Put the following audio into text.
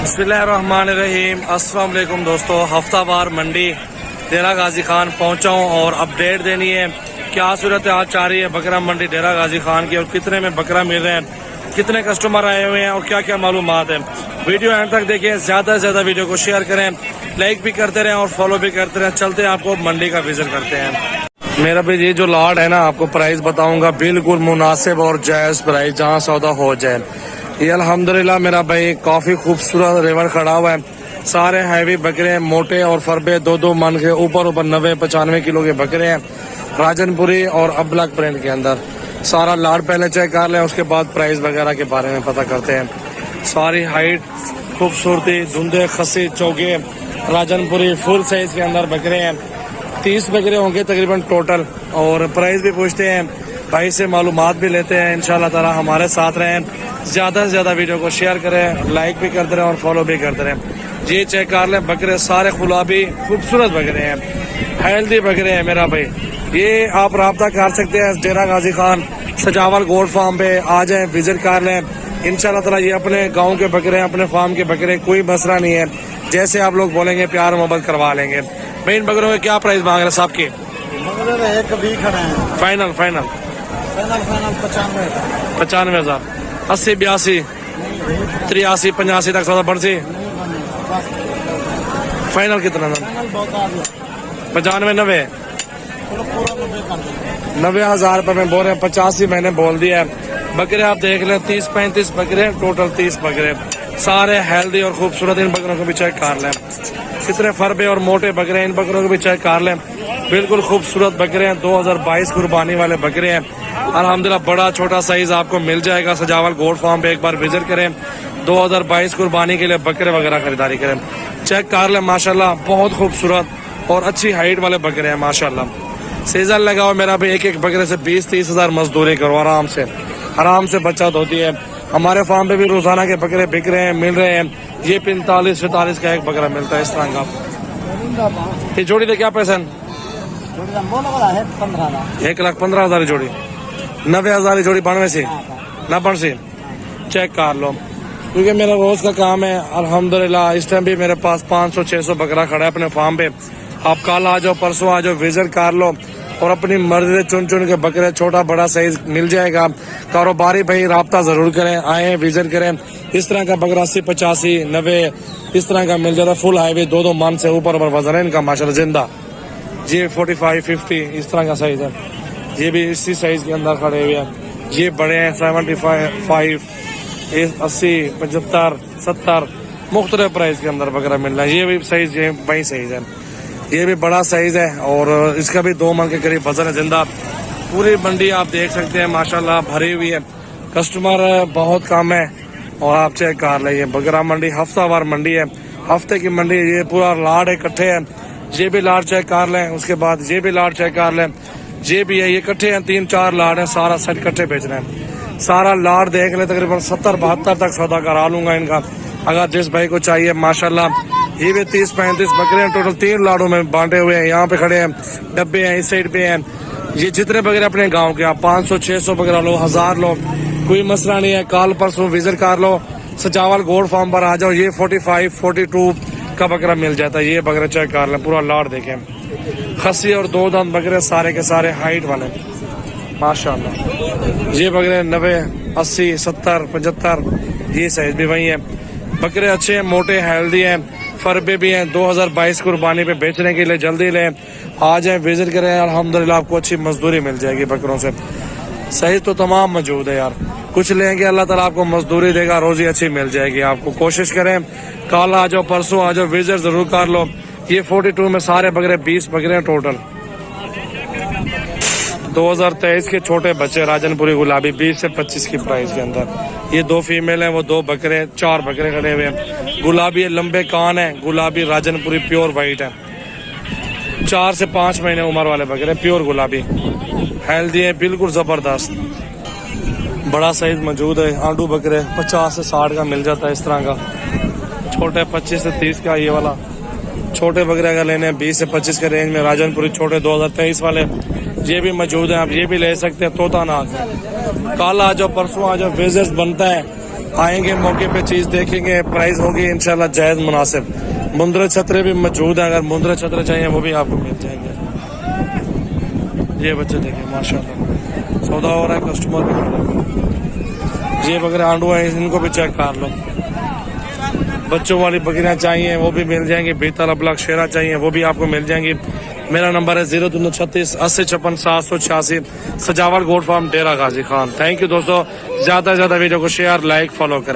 बिस्मिल्लाहिर्रहमानिर्रहीम। अस्सलाम वालेकुम दोस्तों, हफ्तावार मंडी डेरा गाजी खान पहुंचा हूं और अपडेट देनी है क्या सूरत हाल चाह रही है बकरा मंडी डेरा गाजी खान की और कितने में बकरा मिल रहे हैं, कितने कस्टमर आए हुए हैं और क्या क्या मालूमात है। वीडियो एंड तक देखिए, ज्यादा से ज्यादा वीडियो को शेयर करें, लाइक भी करते रहें और फॉलो भी करते रहें। चलते हैं, आपको मंडी का विजिट करते हैं। मेरा भी ये जो लाट है ना, आपको प्राइस बताऊंगा बिल्कुल मुनासिब और जायज प्राइस, जहाँ सौदा हो जाए। ये अल्हम्दुलिल्लाह मेरा भाई काफी खूबसूरत रेवर खड़ा हुआ है। सारे हैवी बकरे हैं, मोटे और फरबे, दो मन के ऊपर 90-95 किलो के बकरे हैं, राजनपुरी और अबलक प्रिंट के अंदर। सारा लाट पहले चेक कर लें, उसके बाद प्राइस वगैरह के बारे में पता करते हैं। सारी हाइट, खूबसूरती, धुंधे, खसी, चौके, राजनपुरी फुल साइज के अंदर बकरे हैं। 30 बकरे होंगे तकरीबन टोटल और प्राइस भी पूछते हैं, भाई से मालूमात भी लेते हैं। इंशाल्लाह ताला हमारे साथ रहें, ज्यादा से ज्यादा वीडियो को शेयर करें, लाइक भी करते रहें और फॉलो भी करते रहें। ये चेक कर लें, बकरे सारे गुलाबी खूबसूरत बकरे हैं, हेल्दी बकरे हैं मेरा भाई। ये आप राब्ता कर सकते हैं डेरा गाजी खान सजावल गोल्ड फार्म पे आ जाएं, विजिट कर लें। इंशाल्लाह ताला ये अपने गांव के बकरे हैं, अपने फार्म के बकरे, कोई मसला नहीं है। जैसे आप लोग बोलेंगे प्यार मोहब्बत करवा लेंगे। भाई इन बकरों के क्या प्राइस मांग रहे हैं साहब के? फाइनल 95,000, 80, 82, 83, 85 तक सौदा बढ़ सी। फाइनल कितना था? 95, 90,000 रुपए में बोल रहे हैं। 85 मैंने बोल दिया है। बकरे आप देख लें, 30-35 बकरे, टोटल 30 बकरे, सारे हेल्दी और खूबसूरत। इन बकरों को भी चेक कर लें, कितने फरबे और मोटे बकरे हैं। इन बकरों को भी चेक कर लें, बिल्कुल खूबसूरत बकरे हैं। 2022 कुर्बानी वाले बकरे हैं अल्हम्दुलिल्लाह। बड़ा छोटा साइज आपको मिल जाएगा सजावल गोल्ड फार्म पे। एक बार विजिट करें, 2022 कुर्बानी के लिए बकरे वगैरह खरीदारी करें, चेक कर लें। माशाल्लाह बहुत खूबसूरत और अच्छी हाइट वाले बकरे हैं माशाल्लाह। सीजन लगा हुआ मेरा भी, एक बकरे से 20-30 हजार मजदूरी करो, आराम से बचत होती है। हमारे फार्म पे भी रोजाना के बकरे बिक रहे हैं, मिल रहे हैं। ये 45-47 का एक बकरा मिलता है इस तरह का। ये जोड़ी दे क्या पैसा? 1,15,000 जोड़ी, 90,000 जोड़ी। 92 से 90 से चेक कर लो, क्योंकि मेरा रोज का काम है अल्हम्दुलिल्लाह। इस टाइम भी मेरे पास 500-600 बकरा खड़ा है अपने फार्म पे। आप कल आ जाओ, परसों आ जाओ, विजिट कर लो और अपनी मर्जी से चुन के बकरे छोटा बड़ा साइज मिल जाएगा। कारोबारी भाई राब्ता जरूर करें, आए विजिट करें। इस तरह का बकरा 80, 85, 90 इस तरह का मिल जाता है। फुल हाईवे, 2 मन से ऊपर वजन है इनका माशाल्लाह जिंदा। ये 45-50 इस तरह का साइज है। ये भी इसी साइज के अंदर खड़े हुए हैं। ये बड़े हैं 75, 80, 75, 70 मुख्तलिफ प्राइस के अंदर बकरा मिल रहा है। ये भी साइज, ये वही साइज है। ये भी बड़ा साइज है और इसका भी 2 मन के करीब वजन है जिंदा। पूरी मंडी आप देख सकते हैं माशाल्लाह भरी हुई है, कस्टमर बहुत कम है। और आप चेक कर लें, बकरा मंडी हफ्तावार मंडी है, हफ्ते की मंडी। ये पूरा लाट इकट्ठे है, ये भी लाट चेक कर लें, उसके बाद ये भी लाट चेक कर लें। ये भी है, ये इकट्ठे हैं, 3-4 लाट है, सारा सेट इकट्ठे बेच रहे हैं। सारा लाट देख ले, तकरीबन 70-72 तक सौदा करा लूंगा इनका, अगर जिस भाई को चाहिए माशाल्लाह। ये भी 30-35 बकरे हैं, टोटल 3 लाड़ों में बांटे हुए हैं। यहाँ पे खड़े हैं, डब्बे हैं, इस साइड पे हैं। ये जितने बकरे अपने गांव के, आप 500-600 बकरा लो, 1000 लो, कोई मसला नहीं है। कल परसों विजिट कर लो, सजावल गोल्ड फार्म पर आ जाओ। ये 45-42 का बकरा मिल जाता है। ये बकरा चेक कर लें, पूरा लाट देखें, खस्सी और 2 दांत बकरे, सारे के सारे हाइट वाले माशाल्लाह। ये बकरे 90, 80, 70, 75 ये साइज भी वही है। बकरे अच्छे हैं, मोटे, हेल्दी हैं, फरबे भी हैं। 2022 कुर्बानी पे बेचने के लिए जल्दी लें, आ जाए, विजिट करें। अल्हम्दुलिल्लाह आपको अच्छी मजदूरी मिल जाएगी बकरों से। सही तो तमाम मौजूद है यार, कुछ लेंगे अल्लाह ताला आपको मजदूरी देगा, रोजी अच्छी मिल जाएगी आपको। कोशिश करें, कल आ जाओ, परसों आ जाओ, विजिट जरूर कर लो। ये 42 में सारे बकरे 20 बकरे हैं टोटल। 2023 के छोटे बच्चे राजनपुरी गुलाबी 20 से 25 की प्राइस के अंदर। ये 2 फीमेल हैं, वो 2 बकरे, 4 बकरे खड़े हुए हैं। गुलाबी लंबे कान है, गुलाबी राजनपुरी प्योर वाइट है। 4 से 5 महीने उम्र वाले बकरे, प्योर गुलाबी, हेल्दी है, बिल्कुल जबरदस्त। बड़ा साइज मौजूद है। आंडू बकरे 50 से 60 का मिल जाता है इस तरह का। छोटे 25 से 30 का। ये वाला छोटे बकरे अगर लेने 20 से 25 के रेंज में, राजनपुरी छोटे 2023 वाले ये भी मौजूद है। आप ये भी ले सकते हैं, तोता नाग। कल आ जाओ, परसों आ जाओ, विजिट बनता है। आएंगे, मौके पे चीज देखेंगे, प्राइस होगी इंशाल्लाह जायज मुनासिब। मुंदरे छतरे भी मौजूद हैं, अगर मुंदरे छतरे चाहिए वो भी आपको मिल जाएंगे। ये बच्चे देखिए माशाल्लाह सौदा हो रहा है, कस्टमर भी खड़े हैं। ये बकरे आंडू है, इनको भी चेक कर लो। बच्चों वाली बकरियां चाहिए वो भी मिल जाएंगी, बेहतर अबलग शेरा चाहिए वो भी आपको मिल जाएंगी। मेरा नंबर है 0336 80 56 786, सजावट goat farm Dera Ghazi Khan. Thank you दोस्तों, ज्यादा से ज्यादा वीडियो को शेयर लाइक फॉलो करें।